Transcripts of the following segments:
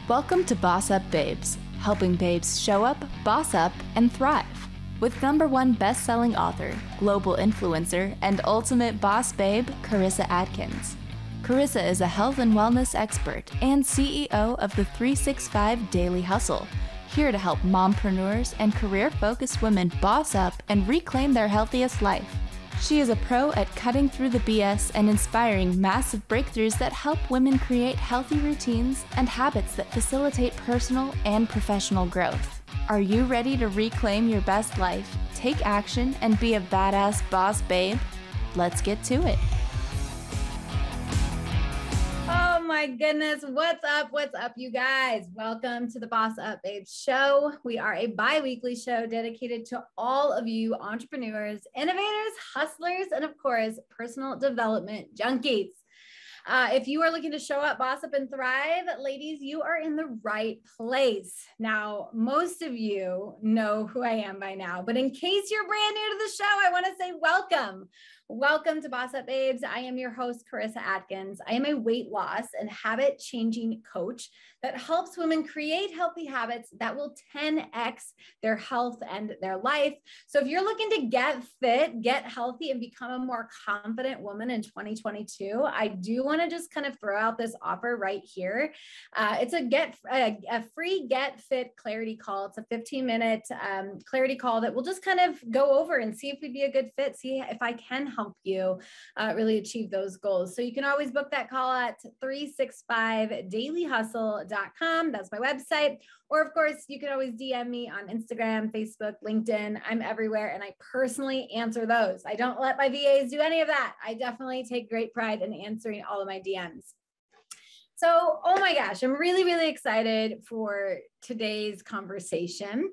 Welcome to BossUp Babes, helping babes show up, boss up, and thrive. With #1 best-selling author, global influencer, and ultimate boss babe, Karissa Adkins. Karissa is a health and wellness expert and CEO of the 365 Daily Hustle, here to help mompreneurs and career-focused women boss up and reclaim their healthiest life. She is a pro at cutting through the BS and inspiring massive breakthroughs that help women create healthy routines and habits that facilitate personal and professional growth. Are you ready to reclaim your best life, take action, and be a badass boss babe? Let's get to it. Oh my goodness. What's up? What's up, you guys? Welcome to the BossUp Babes show. We are a bi-weekly show dedicated to all of you entrepreneurs, innovators, hustlers, and of course, personal development junkies. If you are looking to show up, boss up, and thrive, ladies, you are in the right place. Now, most of you know who I am by now, but in case you're brand new to the show, I want to say welcome. Welcome to BossUp Babes. I am your host, Karissa Adkins. I am a weight loss and habit changing coach that helps women create healthy habits that will 10x their health and their life. So if you're looking to get fit, get healthy, and become a more confident woman in 2022, I do want to just kind of throw out this offer right here. It's a free Get Fit clarity call. It's a 15-minute clarity call that we'll just kind of go over and see if we'd be a good fit, see if I can help you really achieve those goals. So you can always book that call at 365dailyhustle.com. That's my website. Or of course, you can always DM me on Instagram, Facebook, LinkedIn. I'm everywhere, and I personally answer those. I don't let my VAs do any of that. I definitely take great pride in answering all of my DMs. So, oh my gosh, I'm really, really excited for today's conversation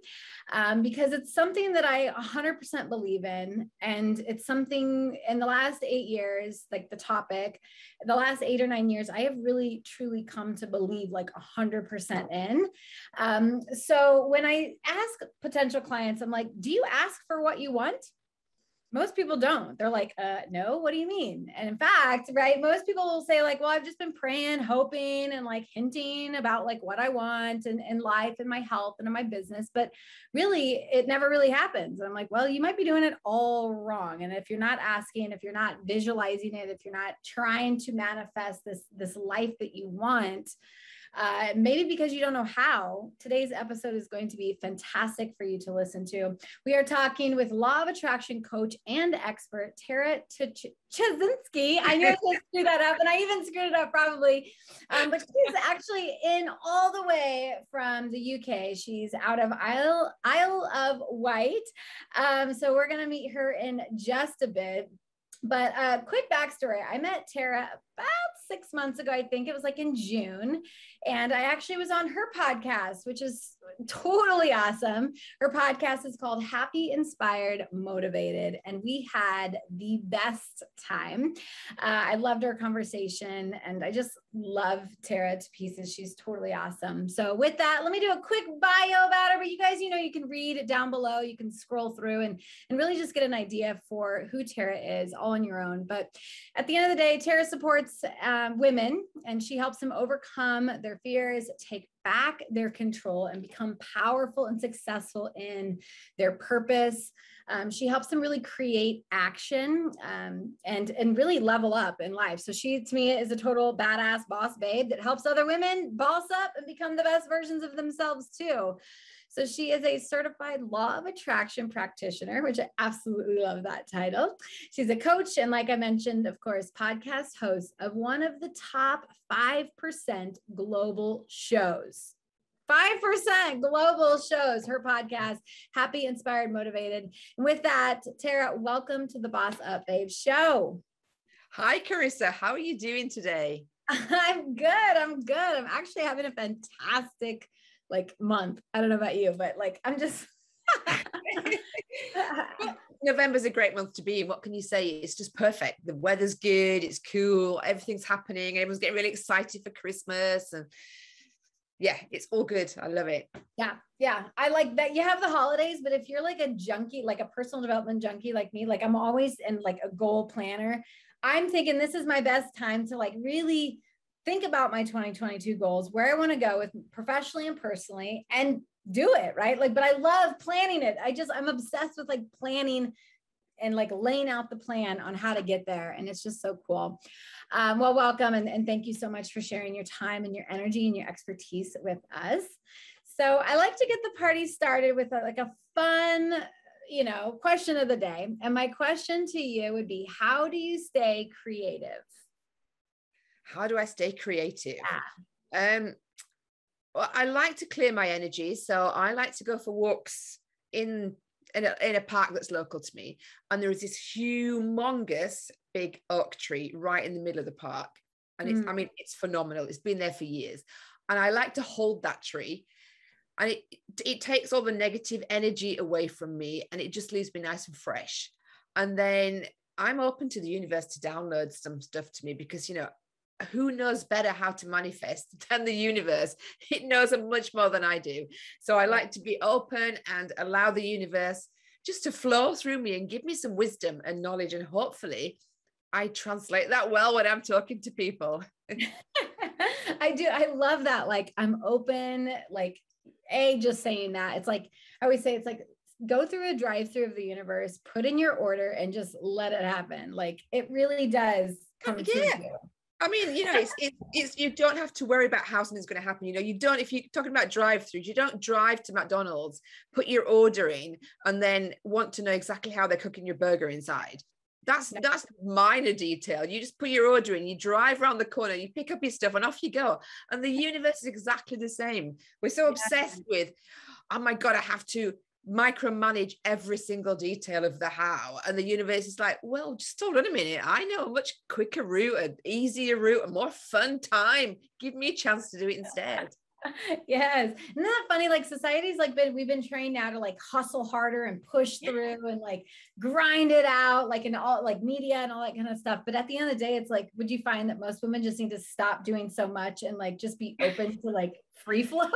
because it's something that I 100% believe in. And it's something in the last 8 years, like the topic, the last 8 or 9 years, I have really, truly come to believe like 100% in. So when I ask potential clients, I'm like, do you ask for what you want? Most people don't. They're like, no, what do you mean? And in fact, right, most people will say like, well, I've just been praying, hoping, and like hinting about like what I want in life and my health and in my business, but really it never really happens. And I'm like, well, you might be doing it all wrong. And if you're not asking, if you're not visualizing it, if you're not trying to manifest this life that you want, maybe because you don't know how, today's episode is going to be fantastic for you to listen to. We are talking with law of attraction coach and expert, Tara Chazinski. I knew I was going to screw that up, and I even screwed it up probably. But she's actually in all the way from the UK. She's out of Isle of Wight. So we're going to meet her in just a bit. But quick backstory. I met Tara about 6 months ago. I think it was like in June. And I actually was on her podcast, which is totally awesome. Her podcast is called Happy, Inspired, Motivated. And we had the best time. I loved our conversation, and I just love Tara to pieces. She's totally awesome. So with that, let me do a quick bio about her. But you guys, you can read it down below. You can scroll through and really just get an idea for who Tara is all on your own. But at the end of the day, Tara supports women, and she helps them overcome their fears, take back their control, and become powerful and successful in their purpose. She helps them really create action and really level up in life. So she, to me, is a total badass boss babe that helps other women boss up and become the best versions of themselves too. So she is a certified law of attraction practitioner, which I absolutely love that title. She's a coach, and like I mentioned, of course, podcast host of one of the top 5% global shows. 5% global shows, her podcast, Happy, Inspired, Motivated. And with that, Tara, welcome to the BossUp Babes show. Hi, Karissa. How are you doing today? I'm good. I'm actually having a fantastic month. I don't know about you, but I'm just November's a great month to be in. What can you say? It's just perfect. The weather's good, it's cool, everything's happening, everyone's getting really excited for Christmas, and yeah, it's all good. I love it. Yeah. Yeah. I like that you have the holidays, but if you're like a junkie, like a personal development junkie like me, like I'm always in like a goal planner, I'm thinking this is my best time to like really think about my 2022 goals, where I want to go with professionally and personally, and do it, right? Like, but I love planning it. I'm obsessed with like planning and like laying out the plan on how to get there. And it's just so cool. Well, welcome. And thank you so much for sharing your time and your energy and your expertise with us. So I like to get the party started with a fun, question of the day. And my question to you would be, how do you stay creative? How do I stay creative? Yeah. Well, I like to clear my energy. So I like to go for walks in a park that's local to me. And there is this humongous big oak tree right in the middle of the park. And it's phenomenal. It's been there for years. And I like to hold that tree. And it takes all the negative energy away from me, and it just leaves me nice and fresh. And then I'm open to the universe to download some stuff to me, because, who knows better how to manifest than the universe? It knows much more than I do. So I like to be open and allow the universe just to flow through me and give me some wisdom and knowledge. And hopefully I translate that well when I'm talking to people. I do. I love that. Like, I'm open, like, just saying that. It's like, I always say, it's like, go through a drive-through of the universe, put in your order, and just let it happen. Like, it really does come to you. I mean, it's you don't have to worry about how something's going to happen. If you're talking about drive-throughs, you don't drive to McDonald's, put your order in, and then want to know exactly how they're cooking your burger inside. That's minor detail. You just put your order in, you drive around the corner, you pick up your stuff, and off you go. And the universe is exactly the same. We're so obsessed with, oh my God, I have to micromanage every single detail of the how, and the universe is like, well, just hold on a minute, I know a much quicker route, an easier route, a more fun time. Give me a chance to do it instead. Yes. Isn't that funny? Like, society's like we've been trained now to like hustle harder and push through and like grind it out, like in all like media and all that kind of stuff. But at the end of the day, it's like, would you find that most women just need to stop doing so much and like just be open to like free flow?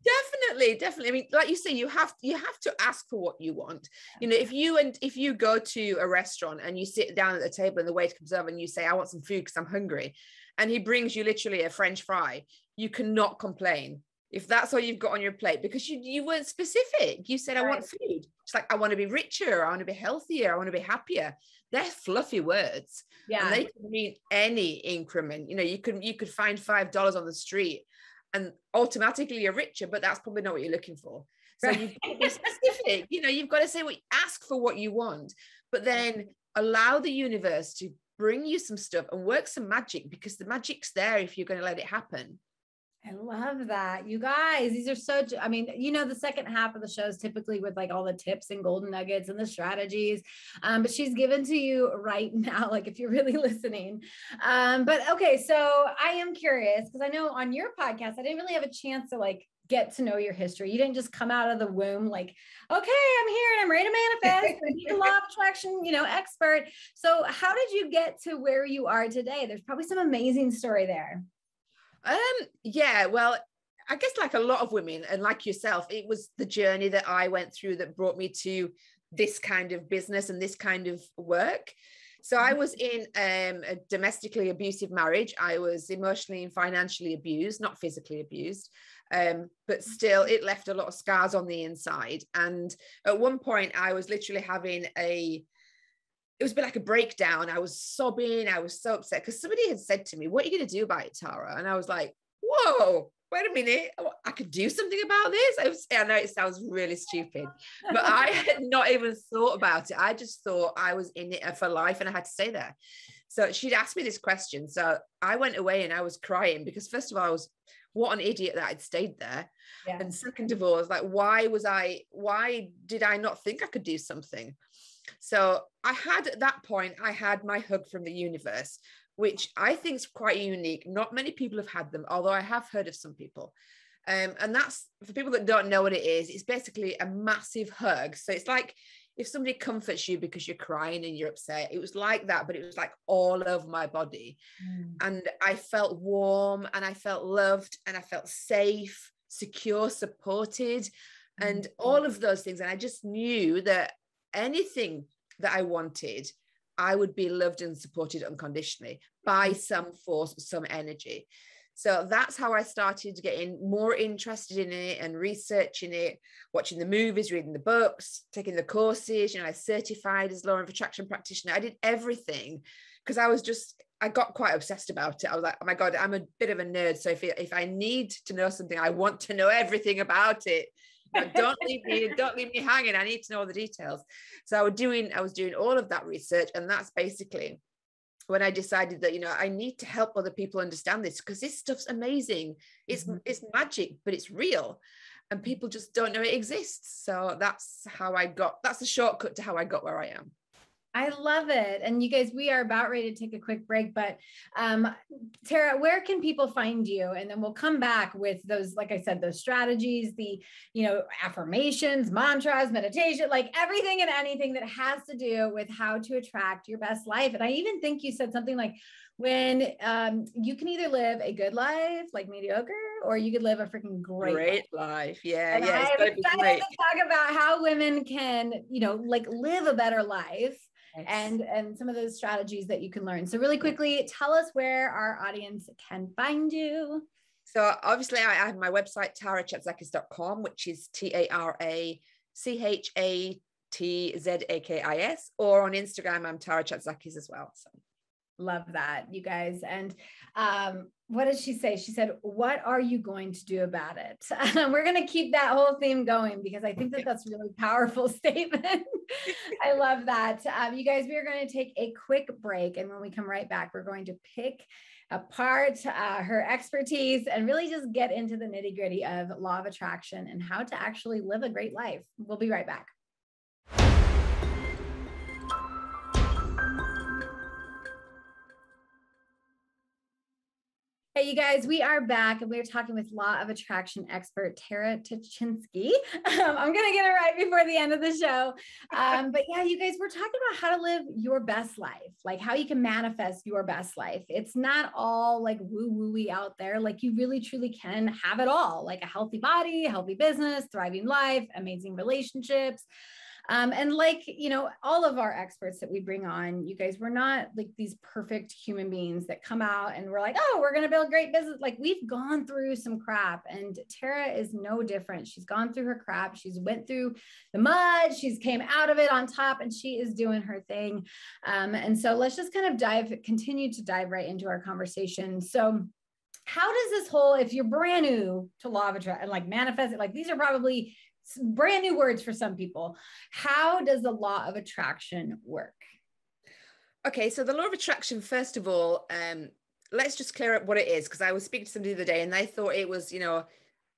Definitely. I mean, like you say, you have to ask for what you want. If you go to a restaurant and you sit down at the table and the waiter comes over and you say, I want some food because I'm hungry, and he brings you literally a French fry, you cannot complain if that's all you've got on your plate, because you weren't specific. You said, I want food. It's like, I want to be richer, I want to be healthier, I want to be happier. They're fluffy words. Yeah. And they can mean any increment. You could find $5 on the street and automatically you're richer, but that's probably not what you're looking for. So you've got to be specific. You've got to say ask for what you want, but then allow the universe to bring you some stuff and work some magic, because the magic's there if you're going to let it happen. I love that. You guys, these are the second half of the show is typically with like all the tips and golden nuggets and the strategies. But she's given to you right now, like if you're really listening. But okay, so I am curious, because I know on your podcast, I didn't really have a chance to like get to know your history. You didn't just come out of the womb like, okay, I'm here and I'm ready to manifest and be a law of attraction, expert. So how did you get to where you are today? There's probably some amazing story there. Well, I guess like a lot of women and like yourself, it was the journey that I went through that brought me to this kind of business and this kind of work. So I was in a domestically abusive marriage. I was emotionally and financially abused, not physically abused, but still it left a lot of scars on the inside. And at one point I was literally having it was a bit like a breakdown. I was sobbing. I was so upset because somebody had said to me, what are you going to do about it, Tara? And I was like, whoa, wait a minute. I could do something about this. I know it sounds really stupid, but I had not even thought about it. I just thought I was in it for life and I had to stay there. So she'd asked me this question. So I went away and I was crying because first of all, what an idiot that I'd stayed there. Yeah. And second of all, I was like, why did I not think I could do something? So at that point, I had my hug from the universe, which I think is quite unique. Not many people have had them, although I have heard of some people. And that's, for people that don't know what it is, it's basically a massive hug. So it's like if somebody comforts you because you're crying and you're upset, it was like that, but it was like all over my body. And I felt warm and I felt loved and I felt safe, secure, supported, and all of those things. And I just knew that anything that I wanted, I would be loved and supported unconditionally by some force, some energy. So that's how I started getting more interested in it and researching it, watching the movies, reading the books, taking the courses. You know, I certified as law of attraction practitioner. I did everything because I got quite obsessed about it. I was like, oh my God, I'm a bit of a nerd. So if I need to know something, I want to know everything about it. You know, don't leave me hanging. I need to know all the details. So I was doing all of that research, and that's basically when I decided that, you know, I need to help other people understand this, because this stuff's amazing. It's magic, but it's real, and people just don't know it exists. So that's the shortcut to how I got where I am. I love it. And you guys, we are about ready to take a quick break, but Tara, where can people find you? And then we'll come back with those, like I said, those strategies, the, you know, affirmations, mantras, meditation, like everything and anything that has to do with how to attract your best life. And I even think you said something like, when you can either live a good life, like mediocre, or you could live a freaking great life. Yeah. And yeah. I'm excited to talk about how women can, you know, like live a better life. Yes. And some of those strategies that you can learn. So really quickly, tell us where our audience can find you. So obviously I have my website, tarachatzakis.com, which is TaraChatzakis, or on Instagram, I'm Tara Chatzakis as well. So love that, you guys. And what did she say? She said, what are you going to do about it? We're going to keep that whole theme going, because I think that that's a really powerful statement. I love that. You guys, we are going to take a quick break. And when we come right back, we're going to pick apart her expertise and really just get into the nitty gritty of law of attraction and how to actually live a great life. We'll be right back. Hey, you guys, we are back and we're talking with law of attraction expert Tara Tuchinski. I'm going to get it right before the end of the show. But yeah, you guys, we're talking about how to live your best life, like how you can manifest your best life. It's not all like woo-woo-y out there. Like you really, truly can have it all, like a healthy body, healthy business, thriving life, amazing relationships. And like, you know, all of our experts that we bring on, you guys, we're not like these perfect human beings that come out and we're like, oh, we're going to build great business. Like we've gone through some crap, and Tara is no different. She's gone through her crap. She's went through the mud. She's came out of it on top, and she is doing her thing. And so let's just kind of continue to dive right into our conversation. So how does this whole, if you're brand new to law of attraction, like manifest it, like these are probably brand new words for some people. How does the law of attraction work? Okay, so the law of attraction, first of all, let's just clear up what it is, because I was speaking to somebody the other day and they thought it was, you know,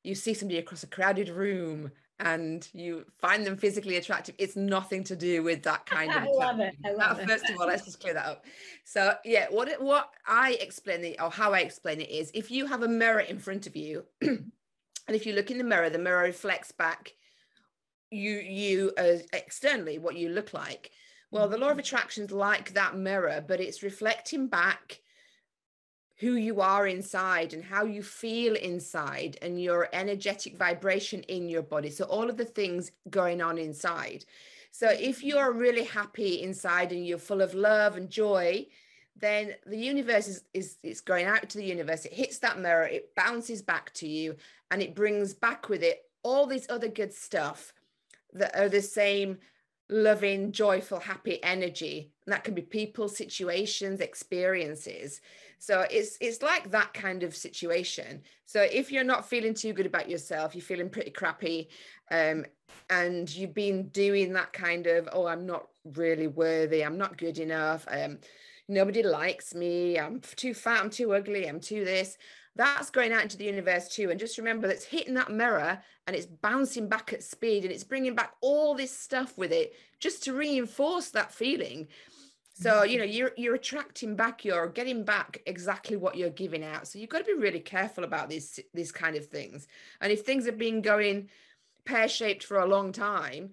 you see somebody across a crowded room and you find them physically attractive. It's nothing to do with that kind of attraction. I love it. First of all, let's just clear that up. So yeah, what I explain it, or how I explain it, is if you have a mirror in front of you and if you look in the mirror reflects back you externally what you look like. Well, the law of attraction is like that mirror, but it's reflecting back who you are inside and how you feel inside and your energetic vibration in your body. So all of the things going on inside. So if you're really happy inside and you're full of love and joy, then the universe is going out to the universe. It hits that mirror, it bounces back to you, and it brings back with it all this other good stuff that are the same loving, joyful, happy energy. And that can be people, situations, experiences. So it's like that kind of situation. So if you're not feeling too good about yourself, you're feeling pretty crappy, and you've been doing that kind of, oh, I'm not really worthy, I'm not good enough, nobody likes me, I'm too fat, I'm too ugly, I'm too this. That's going out into the universe too. And just remember that's hitting that mirror and it's bouncing back at speed and it's bringing back all this stuff with it just to reinforce that feeling. So, you know, you're attracting back, you're getting back exactly what you're giving out. So you've got to be really careful about these kind of things. And if things have been going pear-shaped for a long time,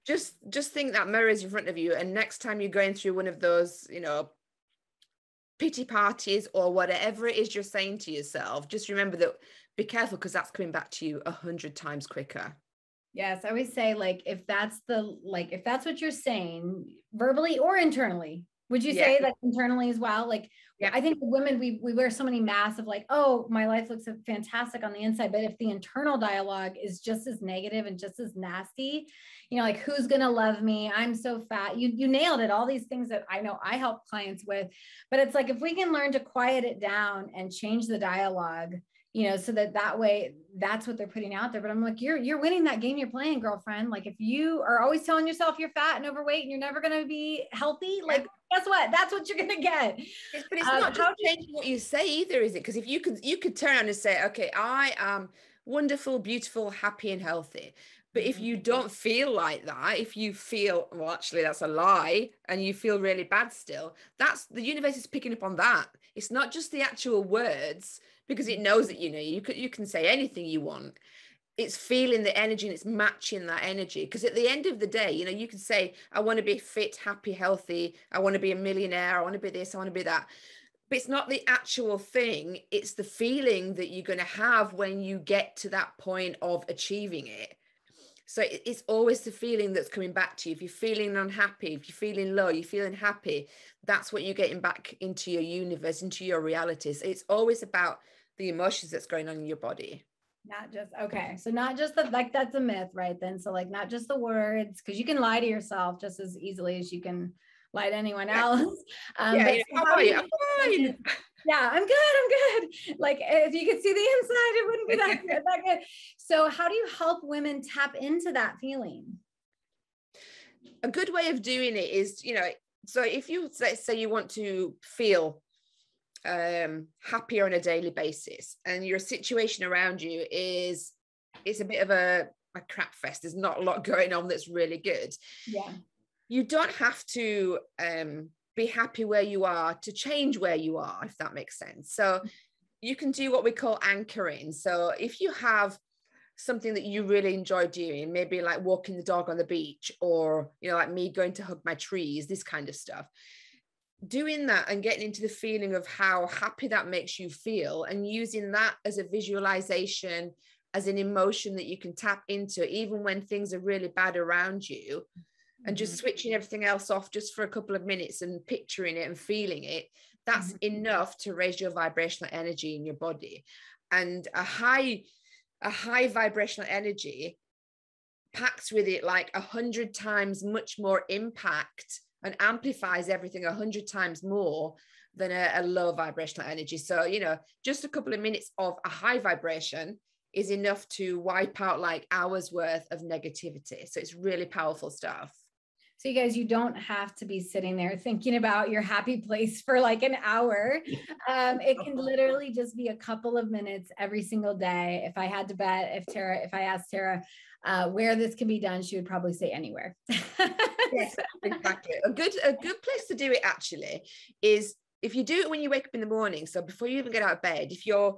Just think that mirror is in front of you, and next time you're going through one of those, you know, pity parties or whatever it is you're saying to yourself, just remember that, be careful, because that's coming back to you 100 times quicker. Yes, I always say, like, if that's what you're saying verbally or internally, would you say that internally as well? Like, I think women, we wear so many masks of like, oh, my life looks fantastic on the inside. But if the internal dialogue is just as negative and just as nasty, you know, like, who's going to love me? I'm so fat. You nailed it. All these things that I know I help clients with, but it's like, if we can learn to quiet it down and change the dialogue, you know, so that way that's what they're putting out there. But I'm like, you're winning that game you're playing, girlfriend. Like, if you are always telling yourself you're fat and overweight and you're never going to be healthy, like, guess what? That's what you're going to get. But it's not just changing what you say either, is it? Because if you could turn around and say, okay, I am wonderful, beautiful, happy, and healthy. But if you don't feel like that, if you feel, well, actually, that's a lie, and you feel really bad still, that's the universe is picking up on that. It's not just the actual words, because it knows that, you know, you can say anything you want. It's feeling the energy, and it's matching that energy. Because at the end of the day, you know, you can say, I want to be fit, happy, healthy. I want to be a millionaire. I want to be this. I want to be that. But it's not the actual thing. It's the feeling that you're going to have when you get to that point of achieving it. So it's always the feeling that's coming back to you. If you're feeling unhappy, if you're feeling low, you're feeling happy, that's what you're getting back into your universe, into your reality. So it's always about the emotions that's going on in your body. Not just, okay. So not just the, like, that's a myth, right? Then, so like, not just the words, because you can lie to yourself just as easily as you can lie to anyone else. But how are you? I'm fine. Yeah, I'm good. Like, if you could see the inside, it wouldn't be that good. So how do you help women tap into that feeling? A good way of doing it is, you know, so if you, let's say you want to feel happier on a daily basis, and your situation around you is, it's a bit of a crap fest, there's not a lot going on that's really good, you don't have to be happy where you are to change where you are, if that makes sense. So you can do what we call anchoring. So if you have something that you really enjoy doing, maybe like walking the dog on the beach, or, you know, like me going to hug my trees, this kind of stuff, doing that and getting into the feeling of how happy that makes you feel, and using that as a visualization, as an emotion that you can tap into even when things are really bad around you, and just switching everything else off just for a couple of minutes and picturing it and feeling it, that's enough to raise your vibrational energy in your body. And a high vibrational energy packs with it like 100 times much more impact and amplifies everything 100 times more than a low vibrational energy. So, you know, just a couple of minutes of a high vibration is enough to wipe out like hours worth of negativity. So it's really powerful stuff. So you guys, you don't have to be sitting there thinking about your happy place for like an hour. It can literally just be a couple of minutes every single day. If I had to bet, if I asked Tara where this can be done, she would probably say anywhere. Yes, exactly. A good place to do it actually is if you do it when you wake up in the morning. So before you even get out of bed, if you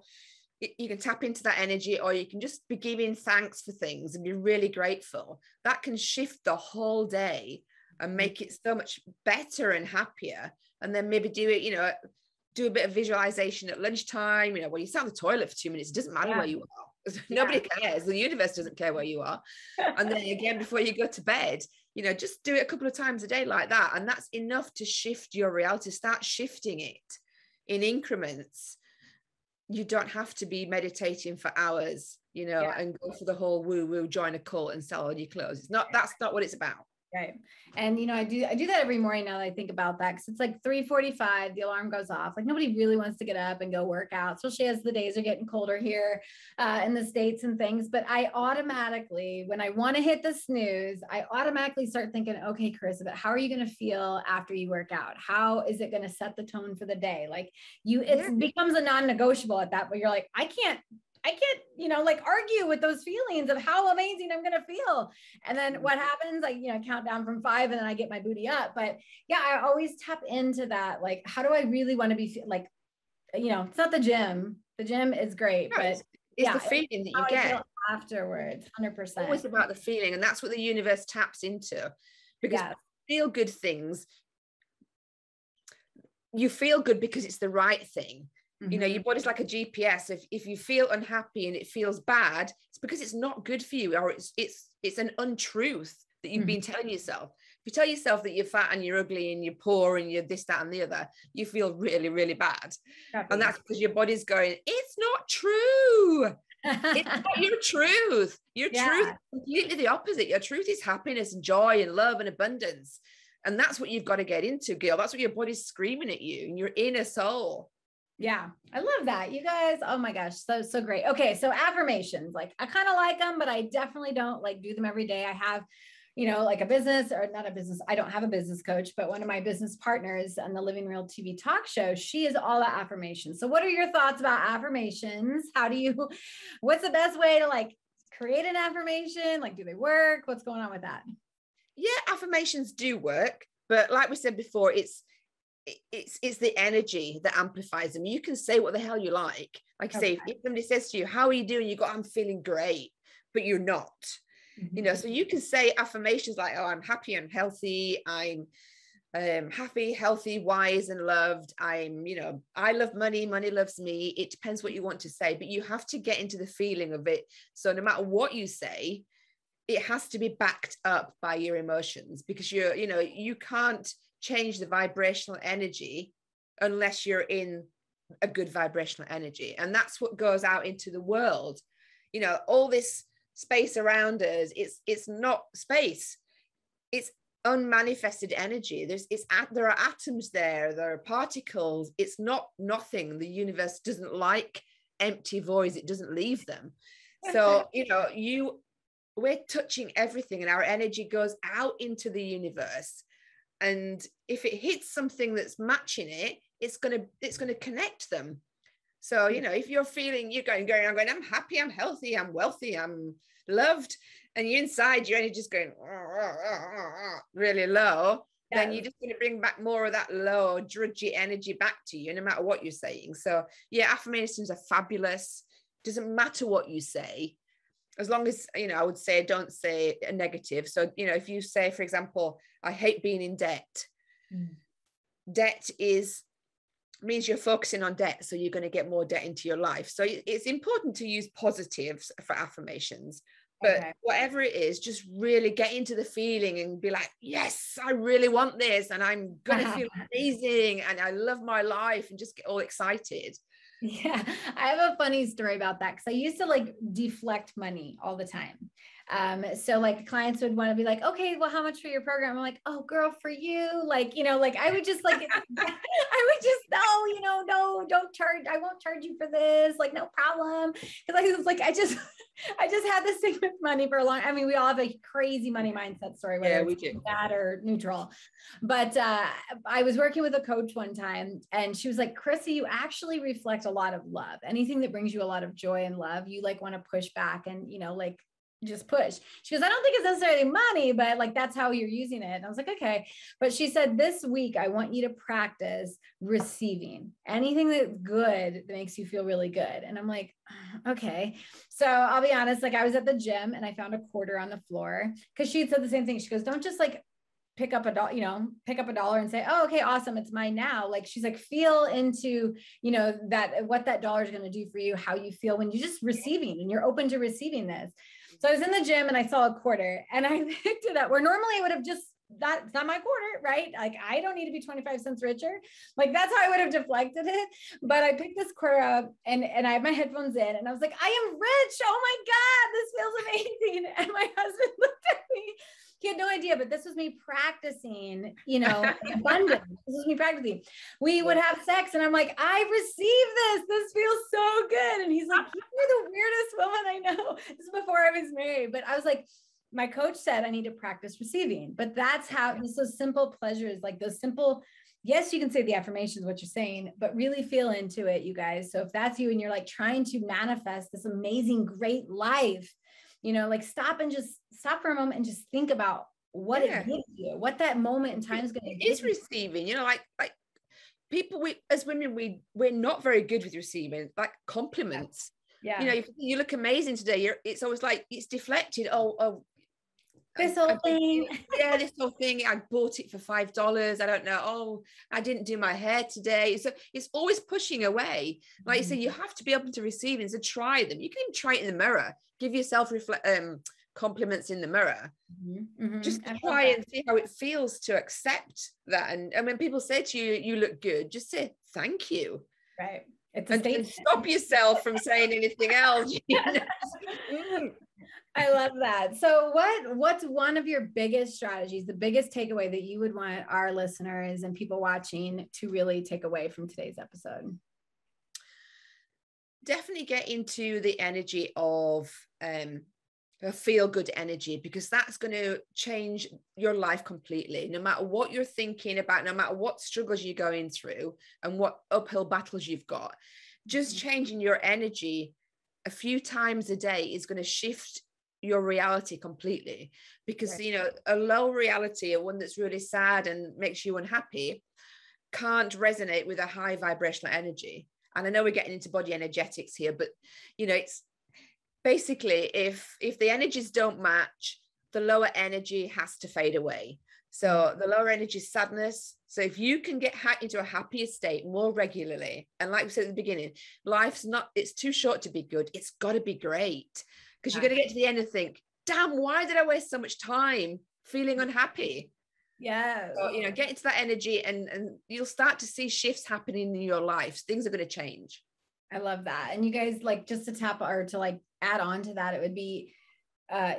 can tap into that energy, or you can just be giving thanks for things and be really grateful. That can shift the whole day and make it so much better and happier. And then maybe do it, you know, do a bit of visualization at lunchtime, you know, when you sit on the toilet for 2 minutes, it doesn't matter where you are. Nobody cares. The universe doesn't care where you are. And then again, before you go to bed, you know, just do it a couple of times a day like that. And that's enough to shift your reality, start shifting it in increments. You don't have to be meditating for hours, you know, and go for the whole woo-woo, join a cult and sell all your clothes. That's not what it's about. Right. And, you know, I do that every morning now that I think about that, because it's like 3:45, the alarm goes off. Like, nobody really wants to get up and go work out, especially as the days are getting colder here in the States and things. But I automatically, when I want to hit the snooze, I automatically start thinking, okay, Karissa, but how are you going to feel after you work out? How is it going to set the tone for the day? Like, it becomes a non-negotiable at that, but you're like, I can't, you know, like argue with those feelings of how amazing I'm going to feel. And then what happens? Like, you know, I count down from 5 and then I get my booty up. But yeah, I always tap into that. Like, how do I really want to be like, you know, it's not the gym. The gym is great, but it's the feeling that you get. afterwards. 100%. Always about the feeling. And that's what the universe taps into, because feel good things, you feel good because it's the right thing. You know, your body's like a GPS. If you feel unhappy and it feels bad, it's because it's not good for you, or it's an untruth that you've been telling yourself. If you tell yourself that you're fat and you're ugly and you're poor and you're this, that, and the other, you feel really, really bad. And that's because your body's going, it's not true. It's not your truth. Your truth is completely the opposite. Your truth is happiness and joy and love and abundance. And that's what you've got to get into, girl. That's what your body's screaming at you, and your inner soul. Yeah, I love that. You guys, oh my gosh, so great. Okay, so affirmations, like I kind of like them, but I definitely don't like do them every day. I have, you know, like a business, or not a business. I don't have a business coach, but one of my business partners on the Living Real TV talk show, she is all about affirmations. So what are your thoughts about affirmations? What's the best way to like create an affirmation? Like, do they work? What's going on with that? Yeah, affirmations do work, but like we said before, it's the energy that amplifies them. You can say what the hell you like. Like I say, if somebody says to you, how are you doing? You go, I'm feeling great, but you're not. You know, so you can say affirmations like, oh, I'm happy, I'm healthy, I'm happy, healthy, wise, and loved. I'm, you know, I love money, money loves me. It depends what you want to say, but you have to get into the feeling of it. So no matter what you say, it has to be backed up by your emotions, because you can't change the vibrational energy unless you're in a good vibrational energy. And that's what goes out into the world. You know, all this space around us, it's not space, it's unmanifested energy. There are atoms there are particles. It's not nothing. The universe doesn't like empty voids. It doesn't leave them. So you know, we're touching everything, and our energy goes out into the universe, and if it hits something that's matching it, it's gonna connect them. So, you know, if you're feeling, you're going, I'm happy, I'm healthy, I'm wealthy, I'm loved, and you inside your energy just going really low, then you're just going to bring back more of that low, drudgy energy back to you, no matter what you're saying. So yeah, affirmations are fabulous. Doesn't matter what you say, as long as, you know, I would say, don't say a negative. So, you know, if you say, for example, I hate being in debt. Debt means you're focusing on debt, so you're going to get more debt into your life. So it's important to use positives for affirmations, but whatever it is, just really get into the feeling and be like, yes, I really want this, and I'm going to feel amazing, and I love my life, and just get all excited. Yeah, I have a funny story about that, because I used to like deflect money all the time. So like clients would want to be like, okay, well, how much for your program? I'm like, oh girl, for you, like, you know, like I would just like, no, you know, no, don't charge. I won't charge you for this. Like, no problem. Cause I was like, I just had this thing with money for a long, I mean, we all have a crazy money mindset story, whether we it's do. bad or neutral. But, I was working with a coach one time, and she was like, Karissa, you actually reflect a lot of love. Anything that brings you a lot of joy and love, you like want to push back and, you know, like, just push. She goes, I don't think it's necessarily money, but like, that's how you're using it. And I was like, okay. But she said, this week, I want you to practice receiving anything that's good that makes you feel really good. And I'm like, okay. So I'll be honest, like I was at the gym and I found a quarter on the floor, because she said the same thing. She goes, don't just like pick up a dollar and say, oh, okay, awesome, it's mine now. Like, she's like, feel into, you know, that what that dollar is going to do for you, how you feel when you're just receiving and you're open to receiving this. So I was in the gym and I saw a quarter and I picked it up, where normally I would have just, that's not my quarter, right? Like, I don't need to be 25 cents richer. Like, that's how I would have deflected it. But I picked this quarter up and I had my headphones in and I was like, I am rich. Oh my God, this feels amazing. And my husband looked at me. He had no idea, but this was me practicing, you know, abundance. This was me practicing. We would have sex and I'm like, I received this. This feels so good. And he's like, you're the weirdest woman I know. This is before I was married. But I was like, my coach said I need to practice receiving. But that's how, it's those simple pleasures, like those simple, yes, you can say the affirmations, what you're saying, but really feel into it, you guys. So if that's you and you're like trying to manifest this amazing, great life, you know, like stop for a moment and just think about what it gives you, what that moment in time is going to give. It's receiving, you know, like people, as women, we're not very good with receiving, like compliments. Yeah. You know, if you look amazing today, it's always like it's deflected. Oh, this whole thing. Yeah, this whole thing. I bought it for $5. I don't know. Oh, I didn't do my hair today. So it's always pushing away. Like you say, you have to be open to receiving. So try them. You can even try it in the mirror. Give yourself compliments in the mirror. Just try and see how it feels to accept that. And when people say to you, you look good, just say thank you. Right. And stop yourself from saying anything else. I love that. So what's one of your biggest strategies, the biggest takeaway that you would want our listeners and people watching to really take away from today's episode? Definitely get into the energy of a feel-good energy, because that's going to change your life completely. No matter what you're thinking about, no matter what struggles you're going through and what uphill battles you've got, just changing your energy a few times a day is going to shift your reality completely. Because you know, a low reality, or one that's really sad and makes you unhappy, can't resonate with a high vibrational energy. And I know we're getting into body energetics here, but you know, it's basically, if the energies don't match, the lower energy has to fade away. So the lower energy is sadness. So if you can get into a happier state more regularly, and like we said at the beginning, it's too short to be good. It's got to be great, because you're going to get to the end and think, damn, why did I waste so much time feeling unhappy? Yeah. So, you know, get into that energy and you'll start to see shifts happening in your life. Things are going to change. I love that. And you guys, like, just to tap or to like add on to that, it would be,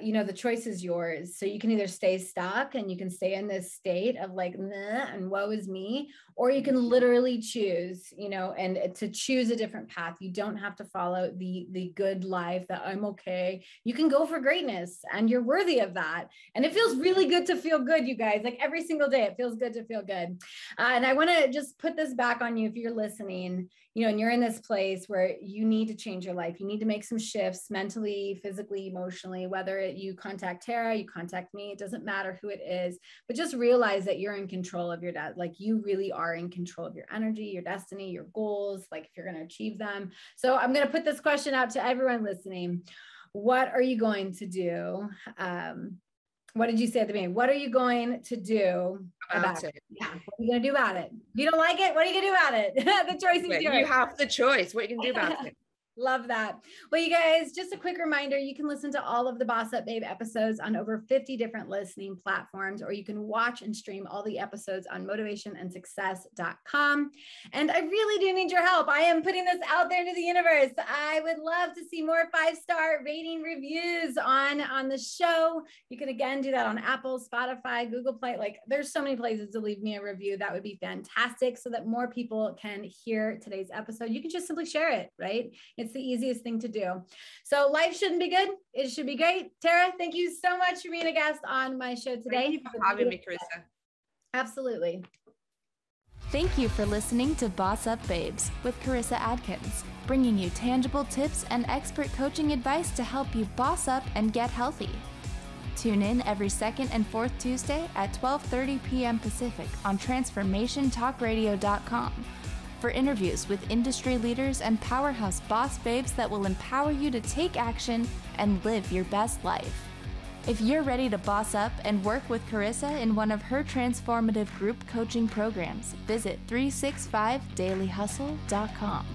you know, the choice is yours. So you can either stay stuck and you can stay in this state of like, meh, and woe is me, or you can literally choose, you know, and to choose a different path. You don't have to follow the good life that I'm okay. You can go for greatness, and you're worthy of that. And it feels really good to feel good, you guys. Like every single day, it feels good to feel good. And I want to just put this back on you if you're listening, you know, and you're in this place where you need to change your life. You need to make some shifts mentally, physically, emotionally, whether you contact Tara, you contact me, it doesn't matter who it is, but just realize that you're in control of your like you really are in control of your energy, your destiny, your goals, like if you're going to achieve them. So I'm going to put this question out to everyone listening. What are you going to do? What did you say at the beginning? What are you going to do about it? Yeah. What are you going to do about it? If you don't like it, what are you going to do about it? The choice is yours. You have the choice. What are you going to do about it? Love that. Well, you guys, just a quick reminder, you can listen to all of the BossUp Babe episodes on over 50 different listening platforms, or you can watch and stream all the episodes on motivationandsuccess.com. And I really do need your help. I am putting this out there into the universe. I would love to see more 5-star rating reviews on the show. You can again do that on Apple, Spotify, Google Play. Like there's so many places to leave me a review. That would be fantastic, so that more people can hear today's episode. You can just simply share it, right? It's the easiest thing to do. So life shouldn't be good. It should be great. Tara, thank you so much for being a guest on my show today. Thank you for having me, Karissa. Absolutely. Thank you for listening to BossUp Babes with Karissa Adkins, bringing you tangible tips and expert coaching advice to help you boss up and get healthy. Tune in every second and fourth Tuesday at 12:30 p.m. Pacific on TransformationTalkRadio.com. for interviews with industry leaders and powerhouse boss babes that will empower you to take action and live your best life. If you're ready to boss up and work with Karissa in one of her transformative group coaching programs, visit 365dailyhustle.com.